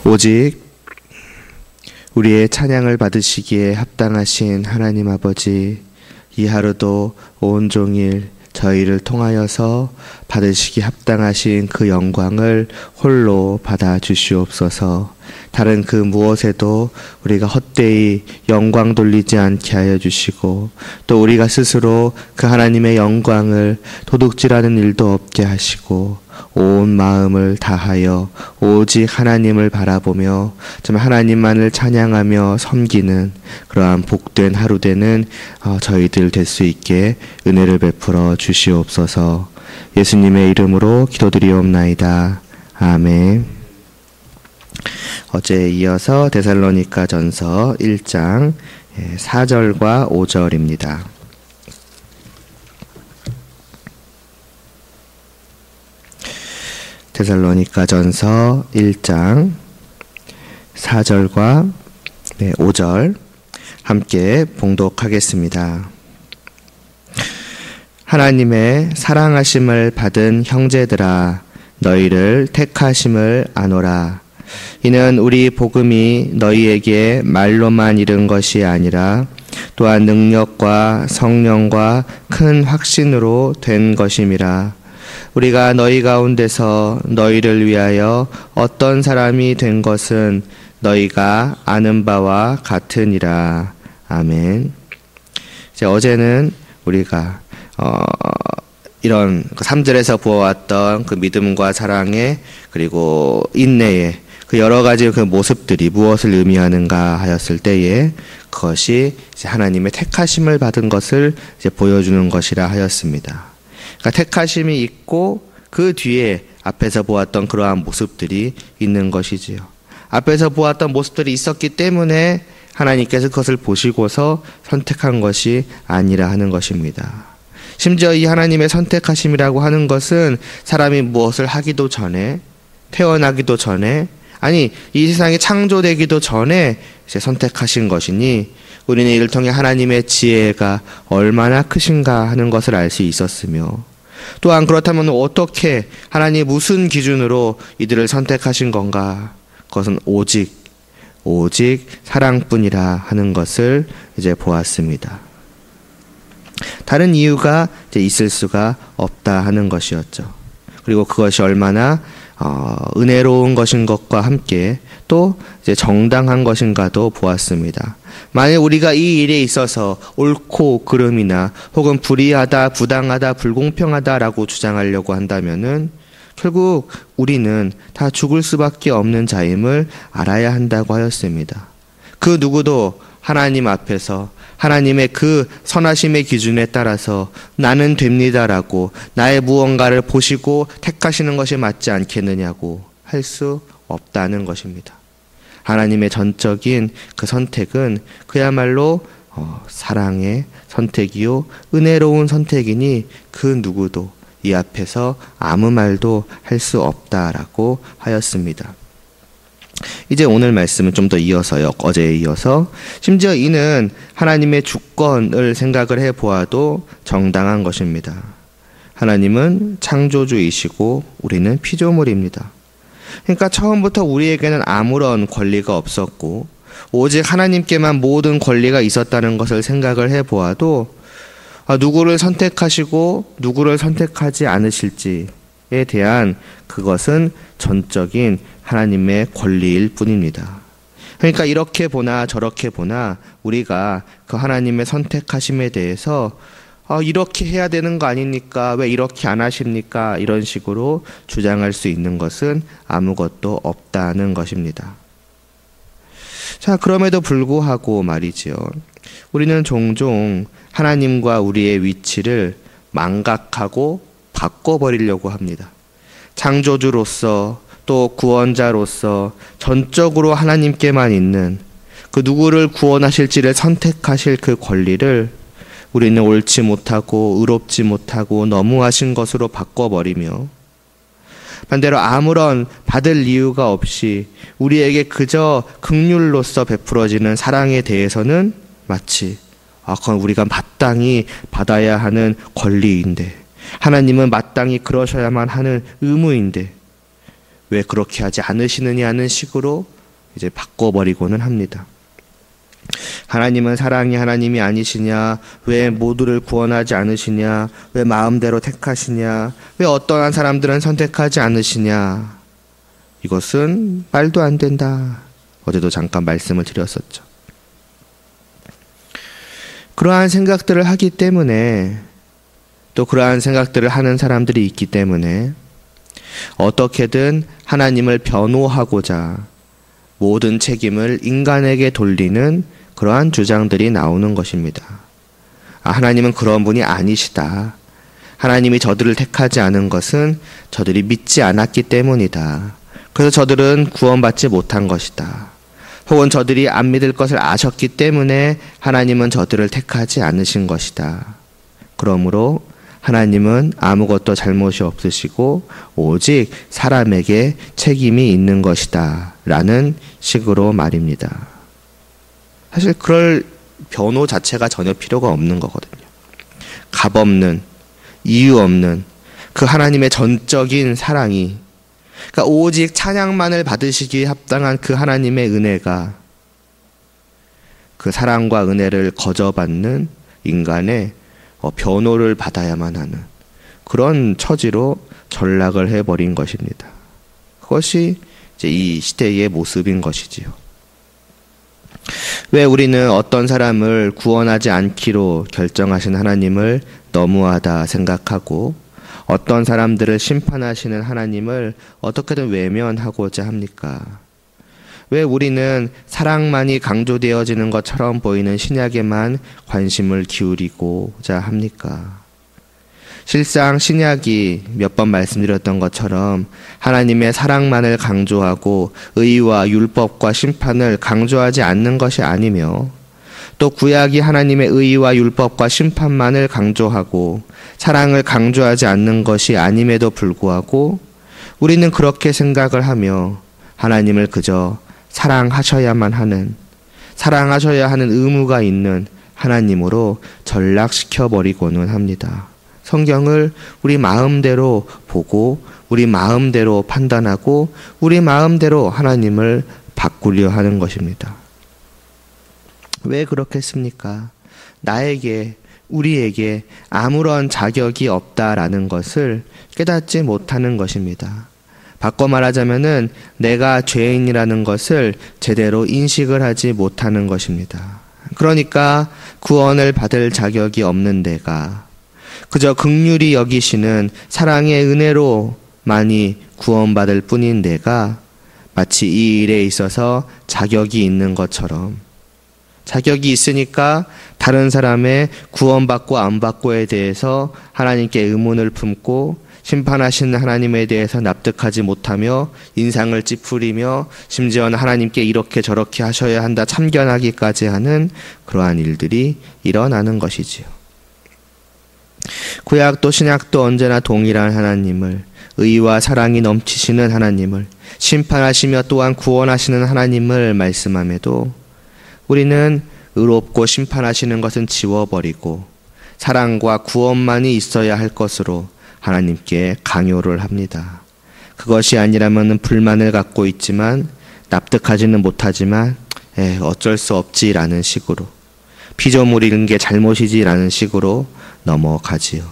오직 우리의 찬양을 받으시기에 합당하신 하나님 아버지, 이 하루도 온종일 저희를 통하여서 받으시기 합당하신 그 영광을 홀로 받아 주시옵소서. 다른 그 무엇에도 우리가 헛되이 영광 돌리지 않게 하여 주시고, 또 우리가 스스로 그 하나님의 영광을 도둑질하는 일도 없게 하시고, 온 마음을 다하여 오직 하나님을 바라보며 정말 하나님만을 찬양하며 섬기는 그러한 복된 하루 되는 저희들 될 수 있게 은혜를 베풀어 주시옵소서. 예수님의 이름으로 기도드리옵나이다. 아멘. 어제에 이어서 데살로니가 전서 1장 4절과 5절입니다. 데살로니가 전서 1장 4절과 5절 함께 봉독하겠습니다. 하나님의 사랑하심을 받은 형제들아, 너희를 택하심을 아노라. 이는 우리 복음이 너희에게 말로만 이른 것이 아니라 또한 능력과 성령과 큰 확신으로 된 것임이라. 우리가 너희 가운데서 너희를 위하여 어떤 사람이 된 것은 너희가 아는 바와 같으니라. 아멘. 이제 어제는 우리가 이런 3절에서 보아왔던 그 믿음과 사랑의 그리고 인내의 그 여러 가지 그 모습들이 무엇을 의미하는가 하였을 때에 그것이 이제 하나님의 택하심을 받은 것을 이제 보여주는 것이라 하였습니다. 그러니까 택하심이 있고 그 뒤에 앞에서 보았던 그러한 모습들이 있는 것이지요. 앞에서 보았던 모습들이 있었기 때문에 하나님께서 그것을 보시고서 선택한 것이 아니라 하는 것입니다. 심지어 이 하나님의 선택하심이라고 하는 것은 사람이 무엇을 하기도 전에, 태어나기도 전에, 아니 이 세상이 창조되기도 전에 이제 선택하신 것이니 우리는 이를 통해 하나님의 지혜가 얼마나 크신가 하는 것을 알 수 있었으며, 또한 그렇다면 어떻게 하나님이 무슨 기준으로 이들을 선택하신 건가? 그것은 오직 사랑뿐이라 하는 것을 이제 보았습니다. 다른 이유가 이제 있을 수가 없다 하는 것이었죠. 그리고 그것이 얼마나 은혜로운 것인 것과 함께 또 이제 정당한 것인가도 보았습니다. 만약 우리가 이 일에 있어서 옳고 그름이나 혹은 불의하다, 부당하다, 불공평하다라고 주장하려고 한다면은 결국 우리는 다 죽을 수밖에 없는 자임을 알아야 한다고 하였습니다. 그 누구도 하나님 앞에서 하나님의 그 선하심의 기준에 따라서 나는 됩니다라고 나의 무언가를 보시고 택하시는 것이 맞지 않겠느냐고 할 수 없다는 것입니다. 하나님의 전적인 그 선택은 그야말로 사랑의 선택이요 은혜로운 선택이니 그 누구도 이 앞에서 아무 말도 할 수 없다라고 하였습니다. 이제 오늘 말씀은 좀 더 이어서요. 어제에 이어서 심지어 이는 하나님의 주권을 생각을 해보아도 정당한 것입니다. 하나님은 창조주이시고 우리는 피조물입니다. 그러니까 처음부터 우리에게는 아무런 권리가 없었고 오직 하나님께만 모든 권리가 있었다는 것을 생각을 해보아도 누구를 선택하시고 누구를 선택하지 않으실지에 대한 그것은 전적인 하나님의 권리일 뿐입니다. 그러니까 이렇게 보나 저렇게 보나 우리가 그 하나님의 선택하심에 대해서 이렇게 해야 되는 거 아닙니까? 왜 이렇게 안 하십니까? 이런 식으로 주장할 수 있는 것은 아무것도 없다는 것입니다. 자, 그럼에도 불구하고 말이지요. 우리는 종종 하나님과 우리의 위치를 망각하고 바꿔버리려고 합니다. 창조주로서 또 구원자로서 전적으로 하나님께만 있는 그 누구를 구원하실지를 선택하실 그 권리를 우리는 옳지 못하고 의롭지 못하고 너무하신 것으로 바꿔버리며 반대로 아무런 받을 이유가 없이 우리에게 그저 긍휼로서 베풀어지는 사랑에 대해서는 마치 그건 우리가 마땅히 받아야 하는 권리인데 하나님은 마땅히 그러셔야만 하는 의무인데 왜 그렇게 하지 않으시느냐는 식으로 이제 바꿔버리고는 합니다. 하나님은 사랑의 하나님이 아니시냐? 왜 모두를 구원하지 않으시냐? 왜 마음대로 택하시냐? 왜 어떠한 사람들은 선택하지 않으시냐? 이것은 말도 안 된다. 어제도 잠깐 말씀을 드렸었죠. 그러한 생각들을 하기 때문에, 또 그러한 생각들을 하는 사람들이 있기 때문에 어떻게든 하나님을 변호하고자 모든 책임을 인간에게 돌리는 그러한 주장들이 나오는 것입니다. 하나님은 그런 분이 아니시다. 하나님이 저들을 택하지 않은 것은 저들이 믿지 않았기 때문이다. 그래서 저들은 구원받지 못한 것이다. 혹은 저들이 안 믿을 것을 아셨기 때문에 하나님은 저들을 택하지 않으신 것이다. 그러므로 하나님은 아무것도 잘못이 없으시고 오직 사람에게 책임이 있는 것이다. 라는 식으로 말입니다. 사실 그럴 변호 자체가 전혀 필요가 없는 거거든요. 값 없는, 이유 없는 그 하나님의 전적인 사랑이, 그러니까 오직 찬양만을 받으시기에 합당한 그 하나님의 은혜가 그 사랑과 은혜를 거저받는 인간의 변호를 받아야만 하는 그런 처지로 전락을 해버린 것입니다. 그것이 이제 이 시대의 모습인 것이지요. 왜 우리는 어떤 사람을 구원하지 않기로 결정하신 하나님을 너무하다 생각하고 어떤 사람들을 심판하시는 하나님을 어떻게든 외면하고자 합니까? 왜 우리는 사랑만이 강조되어지는 것처럼 보이는 신약에만 관심을 기울이고자 합니까? 실상 신약이 몇 번 말씀드렸던 것처럼 하나님의 사랑만을 강조하고 의와 율법과 심판을 강조하지 않는 것이 아니며, 또 구약이 하나님의 의와 율법과 심판만을 강조하고 사랑을 강조하지 않는 것이 아님에도 불구하고 우리는 그렇게 생각을 하며 하나님을 그저 사랑하셔야만 하는, 사랑하셔야 하는 의무가 있는 하나님으로 전락시켜버리고는 합니다. 성경을 우리 마음대로 보고 우리 마음대로 판단하고 우리 마음대로 하나님을 바꾸려 하는 것입니다. 왜 그렇겠습니까? 나에게, 우리에게 아무런 자격이 없다라는 것을 깨닫지 못하는 것입니다. 바꿔 말하자면은 내가 죄인이라는 것을 제대로 인식을 하지 못하는 것입니다. 그러니까 구원을 받을 자격이 없는 내가 그저 긍휼히 여기시는 사랑의 은혜로 많이 구원받을 뿐인 내가 마치 이 일에 있어서 자격이 있는 것처럼, 자격이 있으니까 다른 사람의 구원받고 안 받고에 대해서 하나님께 의문을 품고 심판하시는 하나님에 대해서 납득하지 못하며 인상을 찌푸리며 심지어는 하나님께 이렇게 저렇게 하셔야 한다 참견하기까지 하는 그러한 일들이 일어나는 것이지요. 구약도 신약도 언제나 동일한 하나님을, 의와 사랑이 넘치시는 하나님을, 심판하시며 또한 구원하시는 하나님을 말씀함에도 우리는 의롭고 심판하시는 것은 지워버리고 사랑과 구원만이 있어야 할 것으로 하나님께 강요를 합니다. 그것이 아니라면 불만을 갖고 있지만 납득하지는 못하지만 어쩔 수 없지라는 식으로, 피조물인 게 잘못이지라는 식으로 넘어가지요.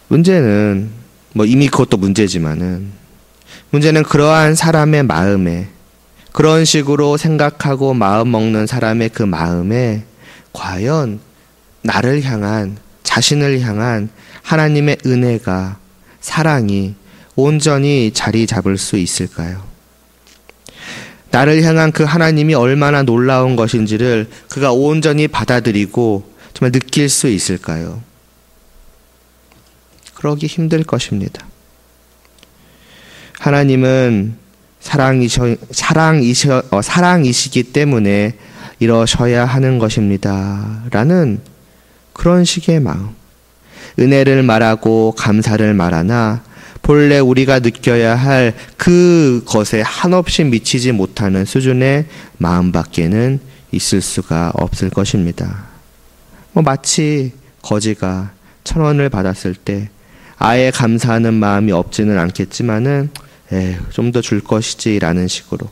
문제는 이미 그것도 문제지만은 문제는 그러한 사람의 마음에, 그런 식으로 생각하고 마음 먹는 사람의 그 마음에 과연 나를 향한, 자신을 향한 하나님의 은혜가, 사랑이 온전히 자리 잡을 수 있을까요? 나를 향한 그 하나님이 얼마나 놀라운 것인지를 그가 온전히 받아들이고 정말 느낄 수 있을까요? 그러기 힘들 것입니다. 하나님은 사랑이시기 때문에 이러셔야 하는 것입니다. 라는 그런 식의 마음. 은혜를 말하고 감사를 말하나 본래 우리가 느껴야 할 그것에 한없이 미치지 못하는 수준의 마음밖에는 있을 수가 없을 것입니다. 마치 거지가 1,000원을 받았을 때 아예 감사하는 마음이 없지는 않겠지만은 좀 더 줄 것이지라는 식으로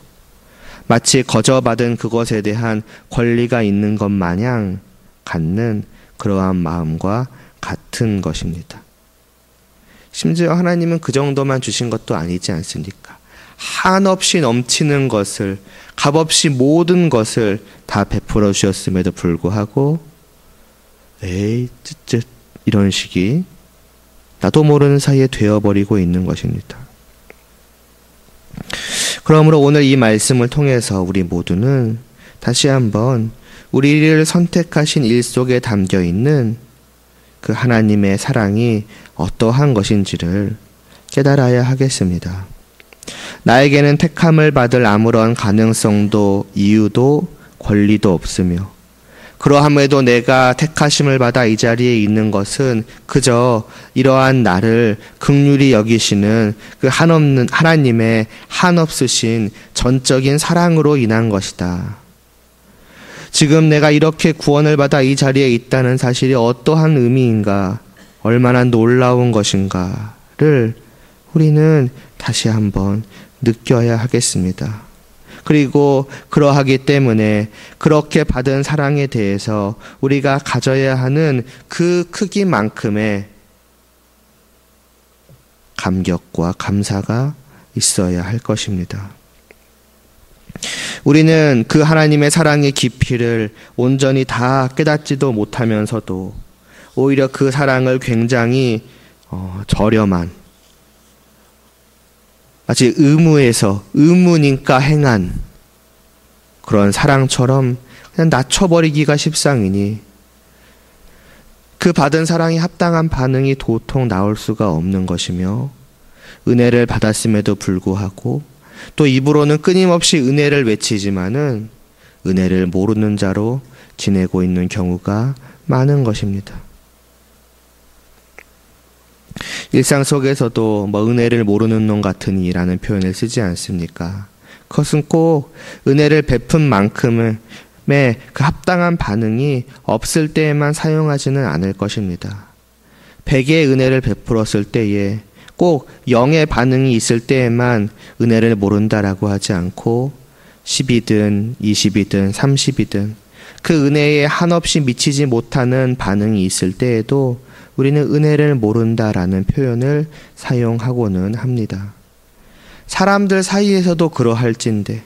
마치 거저 받은 그것에 대한 권리가 있는 것 마냥 갖는 그러한 마음과 같은 것입니다. 심지어 하나님은 그 정도만 주신 것도 아니지 않습니까? 한없이 넘치는 것을, 값없이 모든 것을 다 베풀어 주셨음에도 불구하고 쯧쯧 이런 식이 나도 모르는 사이에 되어버리고 있는 것입니다. 그러므로 오늘 이 말씀을 통해서 우리 모두는 다시 한번 우리를 선택하신 일 속에 담겨 있는 그 하나님의 사랑이 어떠한 것인지를 깨달아야 하겠습니다. 나에게는 택함을 받을 아무런 가능성도 이유도 권리도 없으며 그러함에도 내가 택하심을 받아 이 자리에 있는 것은 그저 이러한 나를 긍휼히 여기시는 그 한없는 하나님의 한없으신 전적인 사랑으로 인한 것이다. 지금 내가 이렇게 구원을 받아 이 자리에 있다는 사실이 어떠한 의미인가, 얼마나 놀라운 것인가를 우리는 다시 한번 느껴야 하겠습니다. 그리고 그러하기 때문에 그렇게 받은 사랑에 대해서 우리가 가져야 하는 그 크기만큼의 감격과 감사가 있어야 할 것입니다. 우리는 그 하나님의 사랑의 깊이를 온전히 다 깨닫지도 못하면서도 오히려 그 사랑을 굉장히 저렴한, 마치 의무니까 행한 그런 사랑처럼 그냥 낮춰버리기가 십상이니 그 받은 사랑이 합당한 반응이 도통 나올 수가 없는 것이며 은혜를 받았음에도 불구하고 또 입으로는 끊임없이 은혜를 외치지만은 은혜를 모르는 자로 지내고 있는 경우가 많은 것입니다. 일상 속에서도 은혜를 모르는 놈 같으니라는 표현을 쓰지 않습니까? 그것은 꼭 은혜를 베푼 만큼의 그 합당한 반응이 없을 때에만 사용하지는 않을 것입니다. 100의 은혜를 베풀었을 때에 꼭 0의 반응이 있을 때에만 은혜를 모른다라고 하지 않고 10이든 20이든 30이든 그 은혜에 한없이 미치지 못하는 반응이 있을 때에도 우리는 은혜를 모른다라는 표현을 사용하고는 합니다. 사람들 사이에서도 그러할진데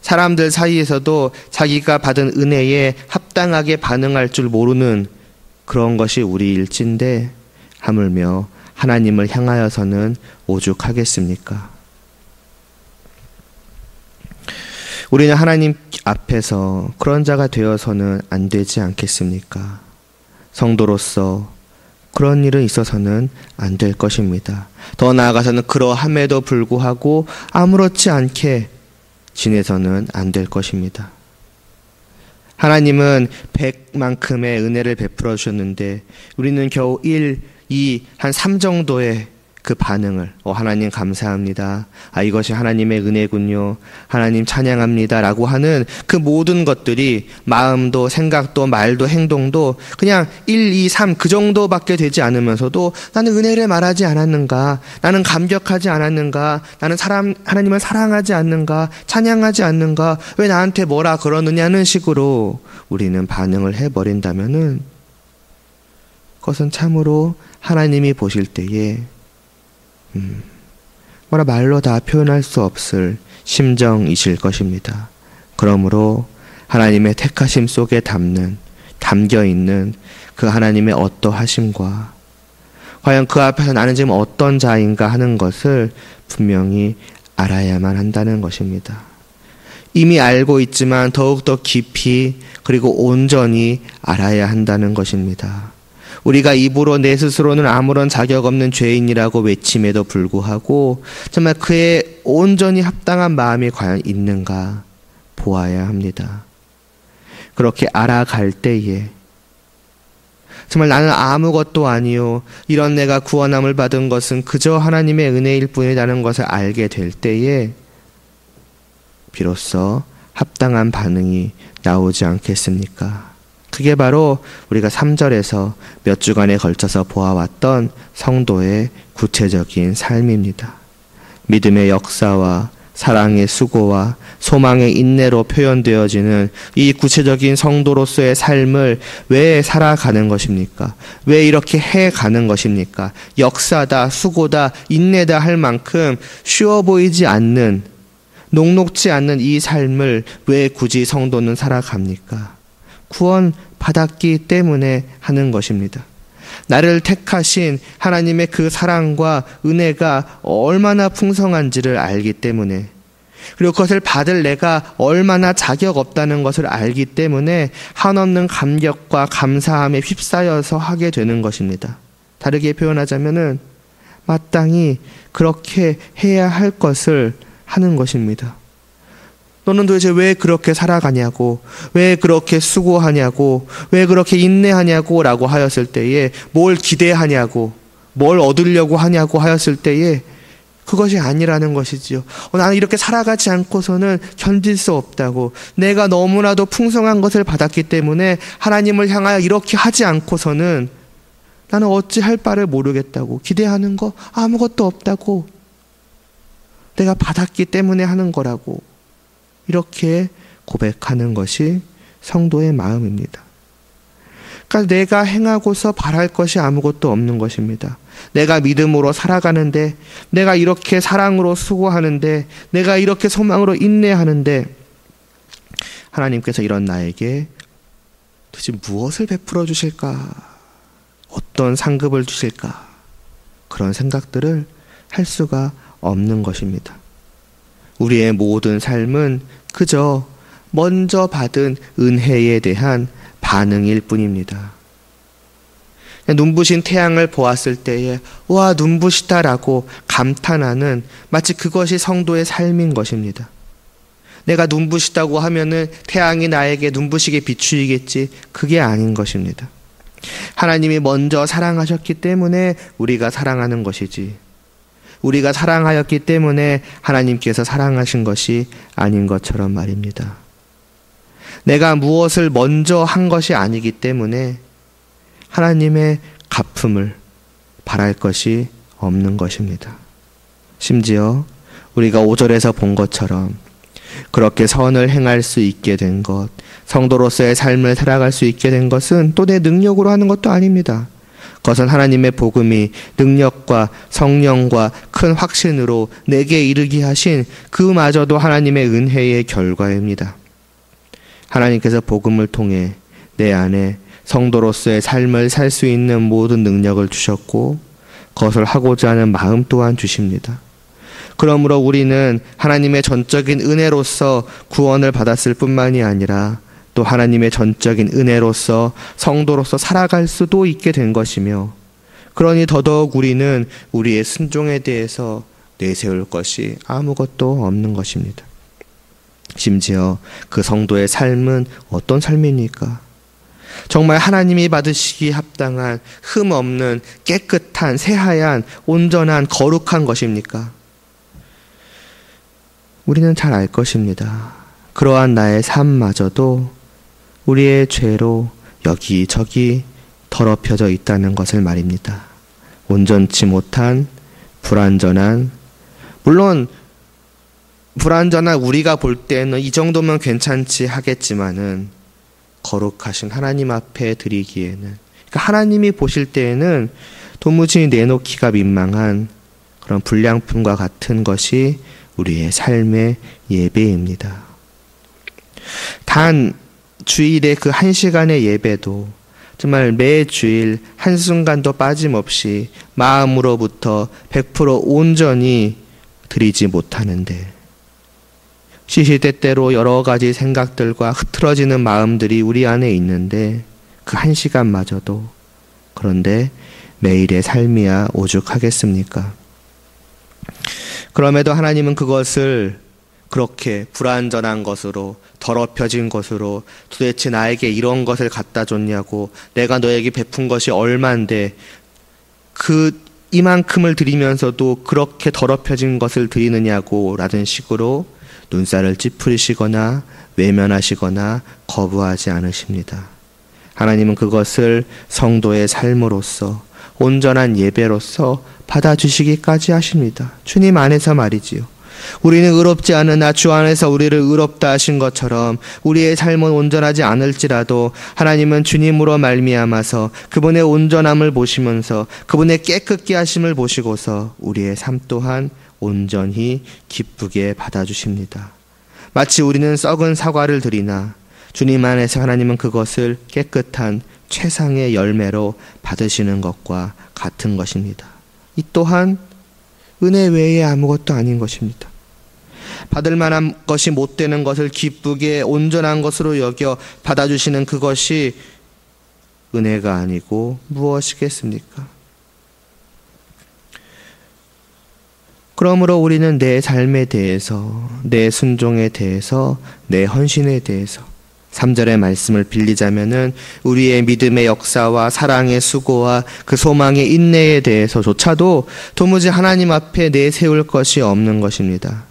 사람들 사이에서도 자기가 받은 은혜에 합당하게 반응할 줄 모르는 그런 것이 우리일진데 하물며 하나님을 향하여서는 오죽하겠습니까? 우리는 하나님 앞에서 그런 자가 되어서는 안 되지 않겠습니까? 성도로서 그런 일은 있어서는 안 될 것입니다. 더 나아가서는 그러함에도 불구하고 아무렇지 않게 지내서는 안 될 것입니다. 하나님은 100만큼의 은혜를 베풀어 주셨는데 우리는 겨우 1, 2, 한 3 정도의 그 반응을 하나님 감사합니다. 이것이 하나님의 은혜군요. 하나님 찬양합니다. 라고 하는 그 모든 것들이 마음도 생각도 말도 행동도 그냥 1, 2, 3 그 정도밖에 되지 않으면서도 나는 은혜를 말하지 않았는가? 나는 감격하지 않았는가? 나는 하나님을 사랑하지 않는가? 찬양하지 않는가? 왜 나한테 뭐라 그러느냐는 식으로 우리는 반응을 해버린다면은 그것은 참으로 하나님이 보실 때에 말로 다 표현할 수 없을 심정이실 것입니다. 그러므로 하나님의 택하심 속에 담겨있는 그 하나님의 어떠하심과 과연 그 앞에서 나는 지금 어떤 자인가 하는 것을 분명히 알아야만 한다는 것입니다. 이미 알고 있지만 더욱더 깊이 그리고 온전히 알아야 한다는 것입니다. 우리가 입으로 내 스스로는 아무런 자격 없는 죄인이라고 외침에도 불구하고 정말 그의 온전히 합당한 마음이 과연 있는가 보아야 합니다. 그렇게 알아갈 때에 정말 나는 아무것도 아니요 이런 내가 구원함을 받은 것은 그저 하나님의 은혜일 뿐이라는 것을 알게 될 때에 비로소 합당한 반응이 나오지 않겠습니까? 그게 바로 우리가 3절에서 몇 주간에 걸쳐서 보아왔던 성도의 구체적인 삶입니다. 믿음의 역사와 사랑의 수고와 소망의 인내로 표현되어지는 이 구체적인 성도로서의 삶을 왜 살아가는 것입니까? 왜 이렇게 해가는 것입니까? 역사다, 수고다, 인내다 할 만큼 쉬워 보이지 않는, 녹록지 않는 이 삶을 왜 굳이 성도는 살아갑니까? 구원 받았기 때문에 하는 것입니다. 나를 택하신 하나님의 그 사랑과 은혜가 얼마나 풍성한지를 알기 때문에, 그리고 그것을 받을 내가 얼마나 자격 없다는 것을 알기 때문에 한없는 감격과 감사함에 휩싸여서 하게 되는 것입니다. 다르게 표현하자면은 마땅히 그렇게 해야 할 것을 하는 것입니다. 너는 도대체 왜 그렇게 살아가냐고, 왜 그렇게 수고하냐고, 왜 그렇게 인내하냐고 라고 하였을 때에, 뭘 기대하냐고, 뭘 얻으려고 하냐고 하였을 때에 그것이 아니라는 것이지요. 나는 이렇게 살아가지 않고서는 견딜 수 없다고, 내가 너무나도 풍성한 것을 받았기 때문에 하나님을 향하여 이렇게 하지 않고서는 나는 어찌할 바를 모르겠다고, 기대하는 거 아무것도 없다고, 내가 받았기 때문에 하는 거라고, 이렇게 고백하는 것이 성도의 마음입니다. 그러니까 내가 행하고서 바랄 것이 아무것도 없는 것입니다. 내가 믿음으로 살아가는데, 내가 이렇게 사랑으로 수고하는데, 내가 이렇게 소망으로 인내하는데, 하나님께서 이런 나에게 도대체 무엇을 베풀어 주실까? 어떤 상급을 주실까? 그런 생각들을 할 수가 없는 것입니다. 우리의 모든 삶은 그저 먼저 받은 은혜에 대한 반응일 뿐입니다. 눈부신 태양을 보았을 때에 와, 눈부시다라고 감탄하는, 마치 그것이 성도의 삶인 것입니다. 내가 눈부시다고 하면은 태양이 나에게 눈부시게 비추이겠지, 그게 아닌 것입니다. 하나님이 먼저 사랑하셨기 때문에 우리가 사랑하는 것이지, 우리가 사랑하였기 때문에 하나님께서 사랑하신 것이 아닌 것처럼 말입니다. 내가 무엇을 먼저 한 것이 아니기 때문에 하나님의 갚음을 바랄 것이 없는 것입니다. 심지어 우리가 5절에서 본 것처럼 그렇게 선을 행할 수 있게 된 것, 성도로서의 삶을 살아갈 수 있게 된 것은 또 내 능력으로 하는 것도 아닙니다. 그것은 하나님의 복음이 능력과 성령과 큰 확신으로 내게 이르게 하신 그마저도 하나님의 은혜의 결과입니다. 하나님께서 복음을 통해 내 안에 성도로서의 삶을 살 수 있는 모든 능력을 주셨고, 그것을 하고자 하는 마음 또한 주십니다. 그러므로 우리는 하나님의 전적인 은혜로서 구원을 받았을 뿐만이 아니라 또 하나님의 전적인 은혜로서 성도로서 살아갈 수도 있게 된 것이며, 그러니 더더욱 우리는 우리의 순종에 대해서 내세울 것이 아무것도 없는 것입니다. 심지어 그 성도의 삶은 어떤 삶입니까? 정말 하나님이 받으시기 합당한 흠 없는 깨끗한 새하얀 온전한 거룩한 것입니까? 우리는 잘 알 것입니다. 그러한 나의 삶마저도 우리의 죄로 여기저기 더럽혀져 있다는 것을 말입니다. 온전치 못한, 불완전한, 물론 불완전한 우리가 볼 때는 이 정도면 괜찮지 하겠지만은 거룩하신 하나님 앞에 드리기에는, 그러니까 하나님이 보실 때에는 도무지 내놓기가 민망한 그런 불량품과 같은 것이 우리의 삶의 예배입니다. 단 주일의 그 1시간의 예배도 정말 매 주일 한순간도 빠짐없이 마음으로부터 100% 온전히 드리지 못하는데, 시시때때로 여러 가지 생각들과 흐트러지는 마음들이 우리 안에 있는데 그 1시간마저도, 그런데 매일의 삶이야 오죽하겠습니까? 그럼에도 하나님은 그것을 그렇게 불완전한 것으로, 더럽혀진 것으로, 도대체 나에게 이런 것을 갖다 줬냐고, 내가 너에게 베푼 것이 얼만데 이만큼을 드리면서도 그렇게 더럽혀진 것을 드리느냐고 라는 식으로 눈살을 찌푸리시거나 외면하시거나 거부하지 않으십니다. 하나님은 그것을 성도의 삶으로서 온전한 예배로서 받아주시기까지 하십니다. 주님 안에서 말이지요. 우리는 의롭지 않으나 주 안에서 우리를 의롭다 하신 것처럼 우리의 삶은 온전하지 않을지라도 하나님은 주님으로 말미암아서 그분의 온전함을 보시면서 그분의 깨끗게 하심을 보시고서 우리의 삶 또한 온전히 기쁘게 받아주십니다. 마치 우리는 썩은 사과를 드리나 주님 안에서 하나님은 그것을 깨끗한 최상의 열매로 받으시는 것과 같은 것입니다. 이 또한 은혜 외에 아무것도 아닌 것입니다. 받을 만한 것이 못 되는 것을 기쁘게 온전한 것으로 여겨 받아주시는 그것이 은혜가 아니고 무엇이겠습니까? 그러므로 우리는 내 삶에 대해서, 내 순종에 대해서, 내 헌신에 대해서 3절의 말씀을 빌리자면은 우리의 믿음의 역사와 사랑의 수고와 그 소망의 인내에 대해서조차도 도무지 하나님 앞에 내세울 것이 없는 것입니다.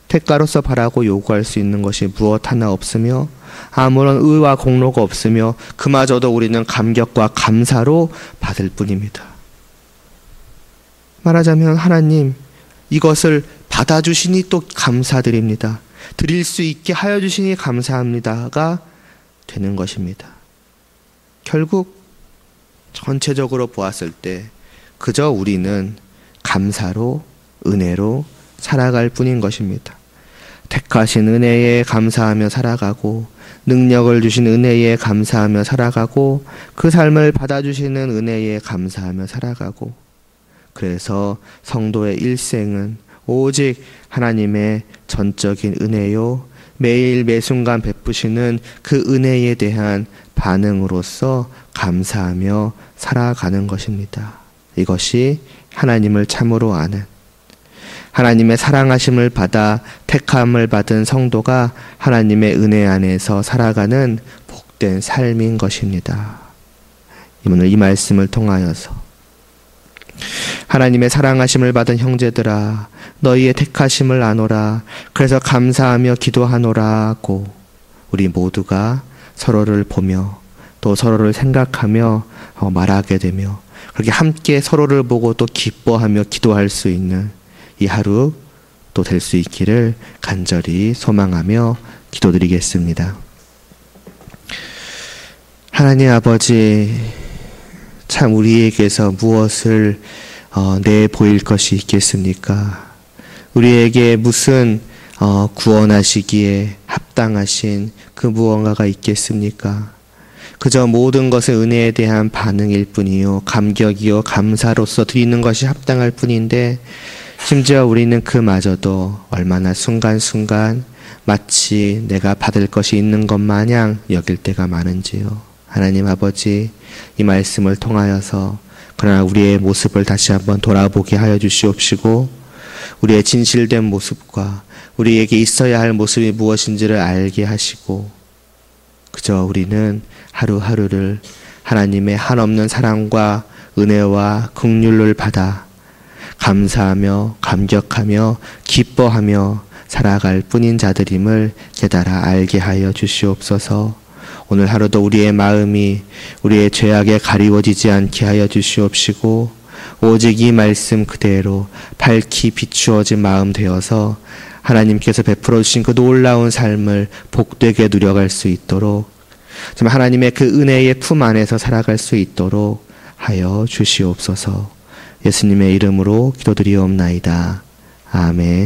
대가로서 바라고 요구할 수 있는 것이 무엇 하나 없으며 아무런 의와 공로가 없으며 그마저도 우리는 감격과 감사로 받을 뿐입니다. 말하자면 하나님 이것을 받아주시니 또 감사드립니다. 드릴 수 있게 하여 주시니 감사합니다가 되는 것입니다. 결국 전체적으로 보았을 때 그저 우리는 감사로 은혜로 살아갈 뿐인 것입니다. 택하신 은혜에 감사하며 살아가고 능력을 주신 은혜에 감사하며 살아가고 그 삶을 받아주시는 은혜에 감사하며 살아가고 그래서 성도의 일생은 오직 하나님의 전적인 은혜요 매일 매순간 베푸시는 그 은혜에 대한 반응으로서 감사하며 살아가는 것입니다. 이것이 하나님을 참으로 아는 하나님의 사랑하심을 받아 택함을 받은 성도가 하나님의 은혜 안에서 살아가는 복된 삶인 것입니다. 오늘 이 말씀을 통하여서 하나님의 사랑하심을 받은 형제들아 너희의 택하심을 아노라 그래서 감사하며 기도하노라고 우리 모두가 서로를 보며 또 서로를 생각하며 말하게 되며 그렇게 함께 서로를 보고 또 기뻐하며 기도할 수 있는 이 하루 또 될 수 있기를 간절히 소망하며 기도드리겠습니다. 하나님 아버지 참 우리에게서 무엇을 내보일 것이 있겠습니까? 우리에게 무슨 구원하시기에 합당하신 그 무언가가 있겠습니까? 그저 모든 것은 은혜에 대한 반응일 뿐이요 감격이요 감사로서 드리는 것이 합당할 뿐인데 심지어 우리는 그마저도 얼마나 순간순간 마치 내가 받을 것이 있는 것 마냥 여길 때가 많은지요. 하나님 아버지 이 말씀을 통하여서 그러나 우리의 모습을 다시 한번 돌아보게 하여 주시옵시고 우리의 진실된 모습과 우리에게 있어야 할 모습이 무엇인지를 알게 하시고 그저 우리는 하루하루를 하나님의 한없는 사랑과 은혜와 긍휼을 받아 감사하며 감격하며 기뻐하며 살아갈 뿐인 자들임을 깨달아 알게 하여 주시옵소서. 오늘 하루도 우리의 마음이 우리의 죄악에 가리워지지 않게 하여 주시옵시고 오직 이 말씀 그대로 밝히 비추어진 마음 되어서 하나님께서 베풀어 주신 그 놀라운 삶을 복되게 누려갈 수 있도록 정말 하나님의 그 은혜의 품 안에서 살아갈 수 있도록 하여 주시옵소서. 예수님의 이름으로 기도드리옵나이다. 아멘.